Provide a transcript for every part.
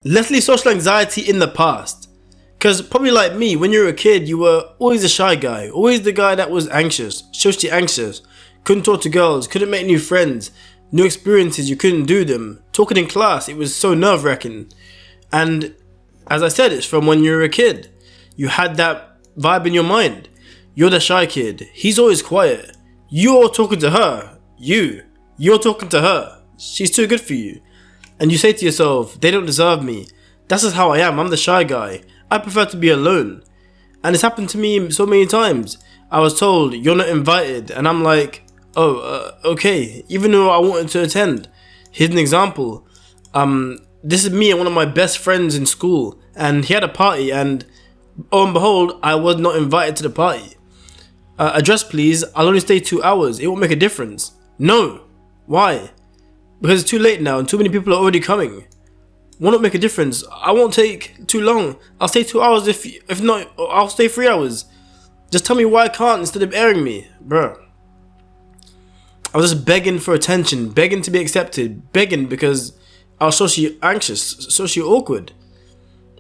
let's leave social anxiety in the past. Because probably like me, when you were a kid, you were always a shy guy. Always the guy that was anxious, socially anxious. Couldn't talk to girls, couldn't make new friends. New experiences, you couldn't do them. Talking in class, it was so nerve-wracking. And as I said, it's from when you were a kid. You had that vibe in your mind. You're the shy kid. He's always quiet. You're talking to her. You're talking to her. She's too good for you. And you say to yourself, they don't deserve me. That's just how I am. I'm the shy guy. I prefer to be alone. And it's happened to me so many times. I was told, you're not invited. And I'm like, okay. Even though I wanted to attend. Here's an example. This is me and one of my best friends in school. And he had a party. And oh and behold, I was not invited to the party. Address please. I'll only stay 2 hours. It won't make a difference. No. Why? Because it's too late now and too many people are already coming. Will not make a difference. I won't take too long. I'll stay 2 hours if not, I'll stay 3 hours. Just tell me why I can't instead of airing me. Bruh. I was just begging for attention, begging to be accepted, begging because I was socially anxious, socially awkward.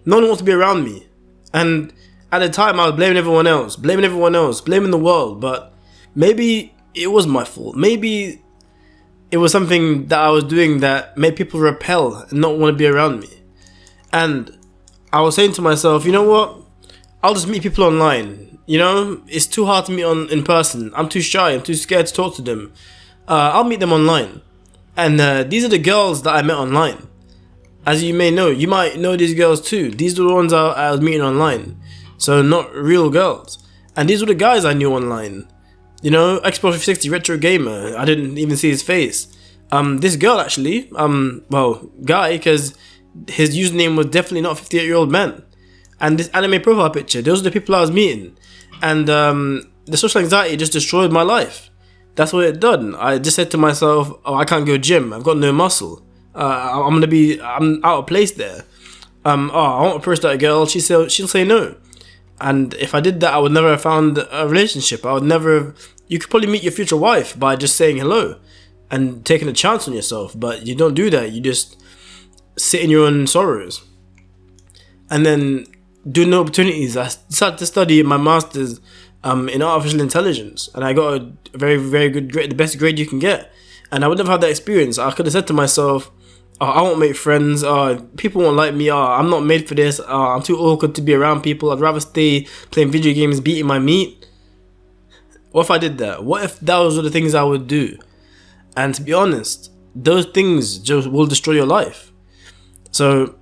No one wants to be around me. And at the time I was blaming everyone else, blaming the world, but maybe it was my fault. Maybe it was something that I was doing that made people repel and not want to be around me. And I was saying to myself, you know what? I'll just meet people online. You know, it's too hard to meet in person. I'm too shy. I'm too scared to talk to them. I'll meet them online. And these are the girls that I met online. As you may know, you might know these girls too. These are the ones I was meeting online. So not real girls. And these were the guys I knew online. You know, Xbox 360 Retro Gamer. I didn't even see his face. This girl actually, guy, because his username was definitely not a 58-year-old man. And this anime profile picture, those are the people I was meeting. And the social anxiety just destroyed my life. That's what it done. I just said to myself, oh, I can't go gym. I've got no muscle. I'm out of place there. I want to approach that girl. She'll say no. And if I did that, I would never have found a relationship. You could probably meet your future wife by just saying hello and taking a chance on yourself. But you don't do that. You just sit in your own sorrows. And then do no opportunities. I started to study my master's in artificial intelligence. And I got a very, very good grade, the best grade you can get. And I would never have that experience. I could have said to myself, I won't make friends, people won't like me, I'm not made for this, I'm too awkward to be around people, I'd rather stay playing video games, beating my meat. What if I did that? What if those were the things I would do? And to be honest, those things just will destroy your life. So,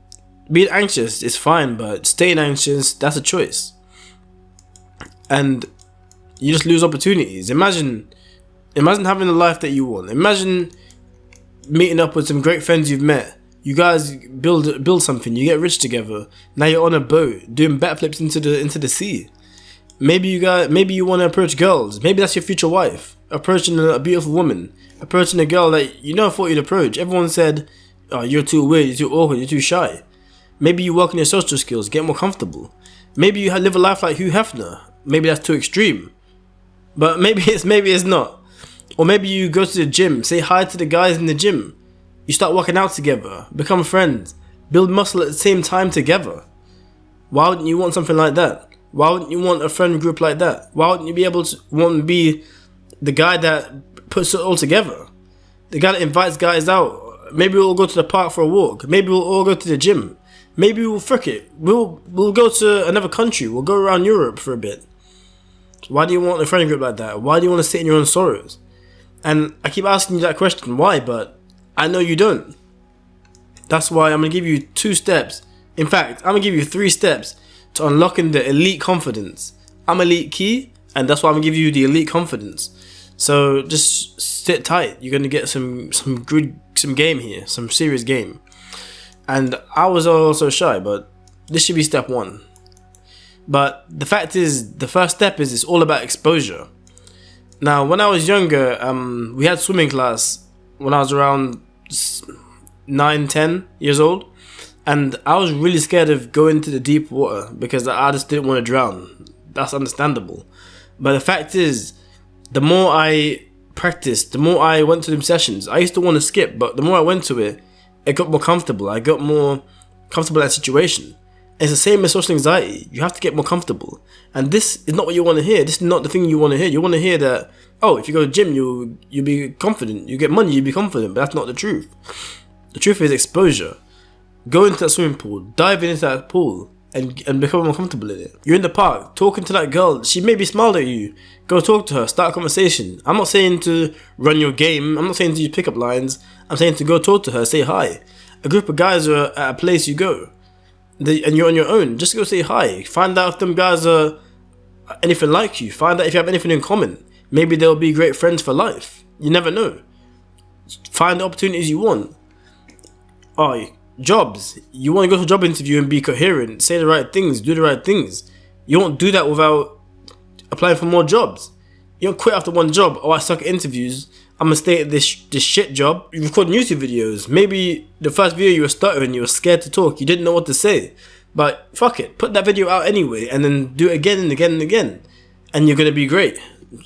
being anxious is fine, but staying anxious, that's a choice. And you just lose opportunities. Imagine having the life that you want. Imagine meeting up with some great friends you've met. You guys build something. You get rich together. Now you're on a boat doing backflips into the sea. Maybe you want to approach girls. Maybe that's your future wife. Approaching a beautiful woman. Approaching a girl that you never thought you'd approach. Everyone said, "Oh, you're too weird. You're too awkward. You're too shy." Maybe you work on your social skills. Get more comfortable. Maybe you live a life like Hugh Hefner. Maybe that's too extreme. But maybe it's not. Or maybe you go to the gym, say hi to the guys in the gym. You start working out together, become friends, build muscle at the same time together. Why wouldn't you want something like that? Why wouldn't you want a friend group like that? Why wouldn't you want to be the guy that puts it all together? The guy that invites guys out. Maybe we'll go to the park for a walk. Maybe we'll all go to the gym. Maybe we'll frick it. We'll go to another country. We'll go around Europe for a bit. Why do you want a friend group like that? Why do you want to sit in your own sorrows? And I keep asking you that question, why? But I know you don't. That's why I'm going to give you 2 steps. In fact, I'm going to give you 3 steps to unlocking the elite confidence. I'm Eliteki, and that's why I'm going to give you the elite confidence. So just sit tight. You're going to get some game here, some serious game. And I was also shy, but this should be step 1. But the fact is, the first step is it's all about exposure. Now, when I was younger, we had swimming class when I was around 9, 10 years old. And I was really scared of going into the deep water because I just didn't want to drown. That's understandable. But the fact is, the more I practiced, the more I went to them sessions. I used to want to skip, but the more I went to it, it got more comfortable. I got more comfortable in that situation. It's the same as social anxiety. You have to get more comfortable. And this is not what you want to hear. This is not the thing you want to hear. You want to hear that, oh, if you go to the gym, you'll be confident. You get money, you'll be confident. But that's not the truth. The truth is exposure. Go into that swimming pool, dive into that pool, and become more comfortable in it. You're in the park, talking to that girl. She maybe smiled at you. Go talk to her, start a conversation. I'm not saying to run your game. I'm not saying to use pickup lines. I'm saying to go talk to her, say hi. A group of guys are at a place you go. And you're on your own, just go say hi. Find out if them guys are anything like you. Find out if you have anything in common. Maybe they'll be great friends for life. You never know. Find the opportunities you want. Oh, jobs. You want to go to a job interview and be coherent, say the right things, do the right things. You won't do that without applying for more jobs. You don't quit after one job. Oh, I suck at interviews, I'm gonna stay at this shit job. You record YouTube videos. Maybe the first video you were stuttering, you were scared to talk, you didn't know what to say. But fuck it, put that video out anyway and then do it again and again and again. And you're gonna be great.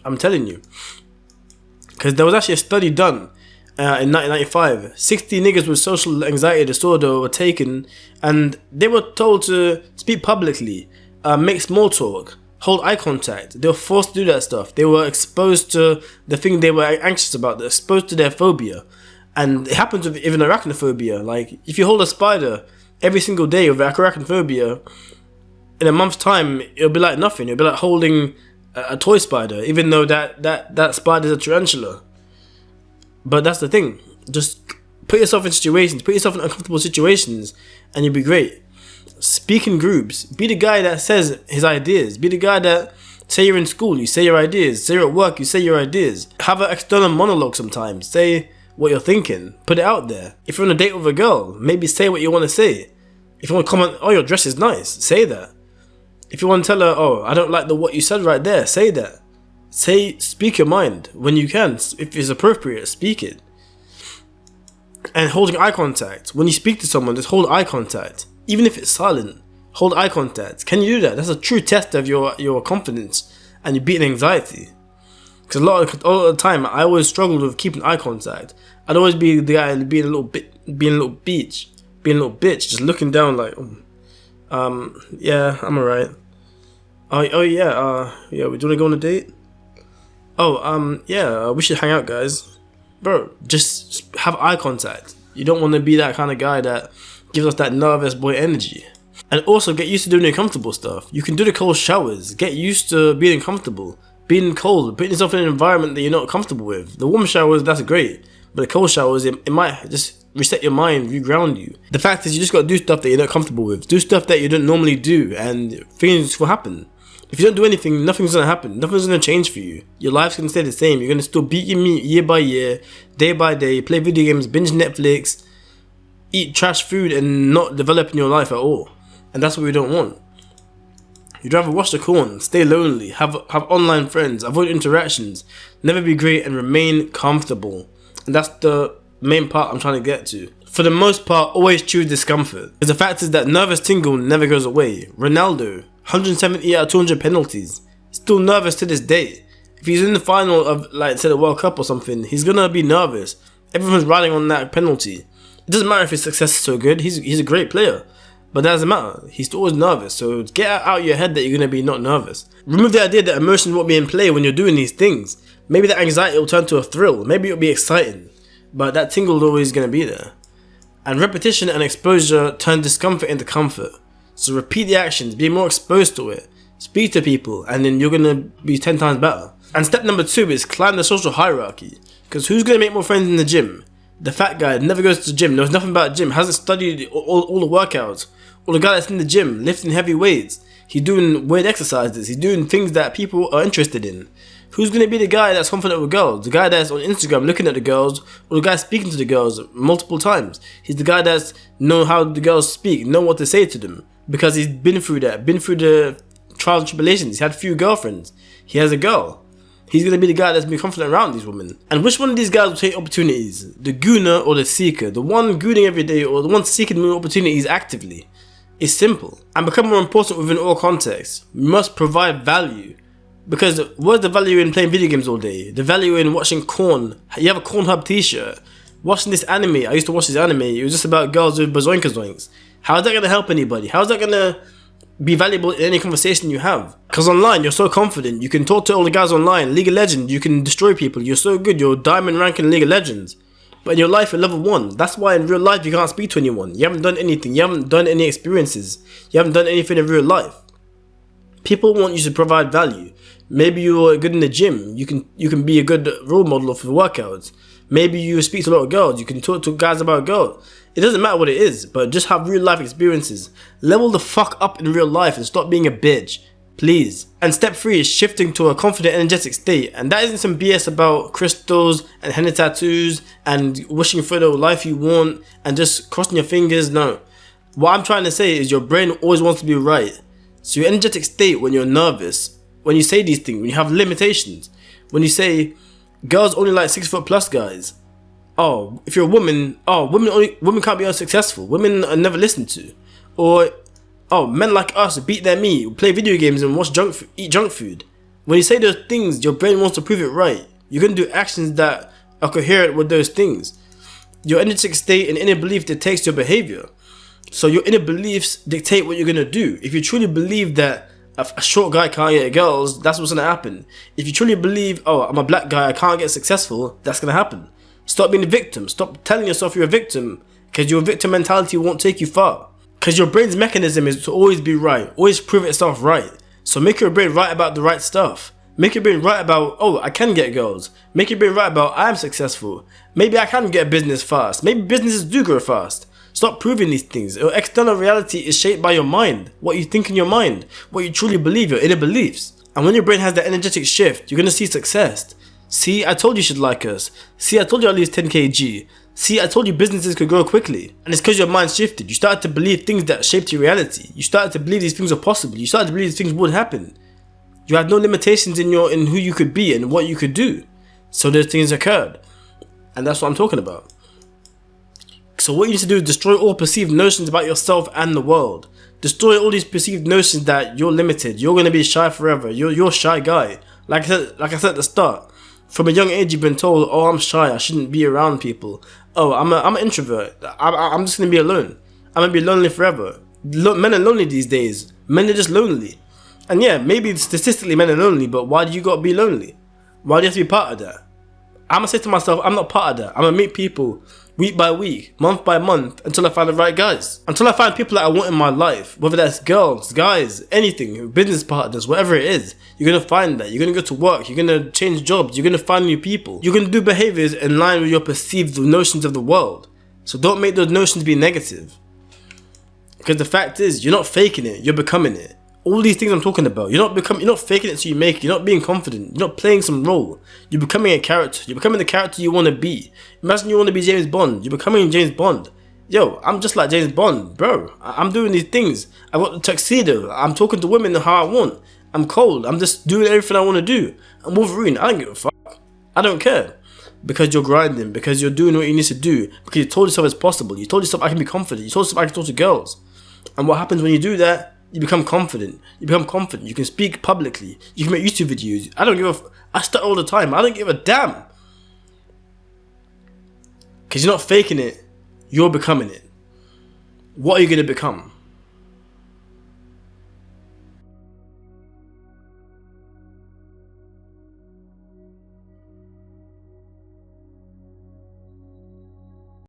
I'm telling you. Because there was actually a study done in 1995. 60 niggas with social anxiety disorder were taken and they were told to speak publicly, make small talk, hold eye contact. They were forced to do that stuff. They were exposed to the thing they were anxious about. They're exposed to their phobia. And it happens with even arachnophobia. Like, if you hold a spider every single day with arachnophobia, in a month's time, it'll be like nothing. It'll be like holding a toy spider, even though that spider's a tarantula. But that's the thing. Just put yourself in situations, put yourself in uncomfortable situations, and you'll be great. Speak in groups. Be the guy that says his ideas. Be the guy that, say you're in school, you say your ideas. Say you're at work, you say your ideas. Have an external monologue sometimes. Say what you're thinking. Put it out there. If you're on a date with a girl, maybe say what you want to say. If you want to comment, oh, your dress is nice, say that. If you want to tell her, oh, I don't like what you said right there, say that. Speak your mind when you can. If it's appropriate, speak it. And holding eye contact. When you speak to someone, just hold eye contact. Even if it's silent, hold eye contact. Can you do that? That's a true test of your confidence and you beating anxiety. Because a lot of the time, I always struggled with keeping eye contact. I'd always be the guy being a little bitch, just looking down like, yeah, I'm alright. Oh yeah, we do want to go on a date? Oh, yeah, we should hang out, guys. Bro, just have eye contact. You don't want to be that kind of guy that gives us that nervous boy energy. And also get used to doing uncomfortable stuff. You can do the cold showers. Get used to being comfortable. Being cold. Putting yourself in an environment that you're not comfortable with. The warm showers, that's great. But the cold showers, it might just reset your mind, reground you. The fact is, you just got to do stuff that you're not comfortable with. Do stuff that you don't normally do, and things will happen. If you don't do anything, nothing's going to happen. Nothing's going to change for you. Your life's going to stay the same. You're going to still beat your meat year by year, day by day, play video games, binge Netflix, eat trash food, and not develop in your life at all. And that's what we don't want. You'd rather watch the corn, stay lonely, have online friends, avoid interactions, never be great, and remain comfortable. And that's the main part I'm trying to get to. For the most part, always choose discomfort. Because the fact is that nervous tingle never goes away. Ronaldo, 170 out of 200 penalties, still nervous to this day. If he's in the final of, like, say, the World Cup or something, he's gonna be nervous. Everyone's riding on that penalty. It doesn't matter if his success is so good. He's a great player. But that doesn't matter. He's always nervous. So get out of your head that you're going to be not nervous. Remove the idea that emotions won't be in play when you're doing these things. Maybe that anxiety will turn to a thrill. Maybe it'll be exciting. But that tingle is always going to be there. And repetition and exposure turn discomfort into comfort. So repeat the actions. Be more exposed to it. Speak to people. And then you're going to be 10 times better. And step number 2 is climb the social hierarchy. Because who's going to make more friends in the gym? The fat guy never goes to the gym, knows nothing about gym, hasn't studied all the workouts. Or the guy that's in the gym, lifting heavy weights. He's doing weird exercises. He's doing things that people are interested in. Who's going to be the guy that's confident with girls? The guy that's on Instagram looking at the girls, or the guy speaking to the girls multiple times? He's the guy that's know how the girls speak, know what to say to them. Because he's been through that, been through the trials and tribulations. He had few girlfriends. He has a girl. He's going to be the guy that's been confident around these women. And which one of these guys will take opportunities? The gooner or the seeker? The one gooning every day or the one seeking more opportunities actively? It's simple. And become more important within all contexts. You must provide value. Because what's the value in playing video games all day? The value in watching corn. You have a Cornhub t-shirt. Watching this anime. I used to watch this anime. It was just about girls with bazoinka zoinks. How's that gonna help anybody? How's that gonna be valuable in any conversation you have? Because online, you're so confident. You can talk to all the guys online. League of Legends, you can destroy people. You're so good. You're diamond rank in League of Legends. But in your life, you're level 1. That's why in real life, you can't speak to anyone. You haven't done anything. You haven't done any experiences. You haven't done anything in real life. People want you to provide value. Maybe you're good in the gym. You can be a good role model for workouts. Maybe you speak to a lot of girls. You can talk to guys about girls. It doesn't matter what it is, but just have real life experiences. Level the fuck up in real life and stop being a bitch. Please. And step 3 is shifting to a confident, energetic state. And that isn't some BS about crystals and henna tattoos and wishing for the life you want and just crossing your fingers. No. What I'm trying to say is your brain always wants to be right. So your energetic state when you're nervous, when you say these things, when you have limitations, when you say girls only like 6 foot plus guys. Oh, if you're a woman, women can't be unsuccessful. Women are never listened to. Or, oh, men like us beat their meat, play video games and eat junk food. When you say those things, your brain wants to prove it right. You're going to do actions that are coherent with those things. Your energetic state and inner belief dictates your behavior. So your inner beliefs dictate what you're going to do. If you truly believe that a short guy can't get girls, that's what's going to happen. If you truly believe, oh, I'm a black guy, I can't get successful, that's going to happen. Stop being a victim. Stop telling yourself you're a victim, because your victim mentality won't take you far. Because your brain's mechanism is to always be right, always prove itself right. So make your brain right about the right stuff. Make your brain right about, oh, I can get girls. Make your brain right about, I am successful. Maybe I can get a business fast. Maybe businesses do grow fast. Stop proving these things. Your external reality is shaped by your mind. What you think in your mind. What you truly believe, your inner beliefs. And when your brain has that energetic shift, you're going to see success. See, I told you should like us. See, I told you I'll lose 10 kg. See, I told you businesses could grow quickly. And it's because your mind shifted. You started to believe things that shaped your reality. You started to believe these things are possible. You started to believe these things would happen. You had no limitations in who you could be and what you could do. So those things occurred. And that's what I'm talking about. So what you need to do is destroy all perceived notions about yourself and the world. Destroy all these perceived notions that you're limited. You're going to be shy forever. You're a shy guy. Like I said at the start. From a young age, you've been told, oh, I'm shy, I shouldn't be around people. Oh, I'm an introvert, I'm just going to be alone. I'm going to be lonely forever. Men are lonely these days. Men are just lonely. And yeah, maybe statistically men are lonely, but why do you got to be lonely? Why do you have to be part of that? I'm going to say to myself, I'm not part of that. I'm going to meet people week by week, month by month, until I find the right guys. Until I find people that I want in my life, whether that's girls, guys, anything, business partners, whatever it is, you're going to find that. You're going to go to work, you're going to change jobs, you're going to find new people. You're going to do behaviors in line with your perceived notions of the world. So don't make those notions be negative. Because the fact is, you're not faking it, you're becoming it. All these things I'm talking about, you're not faking it so you make it. You're not being confident. You're not playing some role. You're becoming a character. You're becoming the character you want to be. Imagine you want to be James Bond. You're becoming James Bond. Yo, I'm just like James Bond, bro. I'm doing these things. I got the tuxedo. I'm talking to women how I want. I'm cold. I'm just doing everything I want to do. I'm Wolverine. I don't give a fuck. I don't care. Because you're grinding. Because you're doing what you need to do. Because you told yourself it's possible. You told yourself I can be confident. You told yourself I can talk to girls. And what happens when you do that? You become confident. You become confident. You can speak publicly. You can make YouTube videos. I stutter all the time. I don't give a damn. Because you're not faking it. You're becoming it. What are you going to become?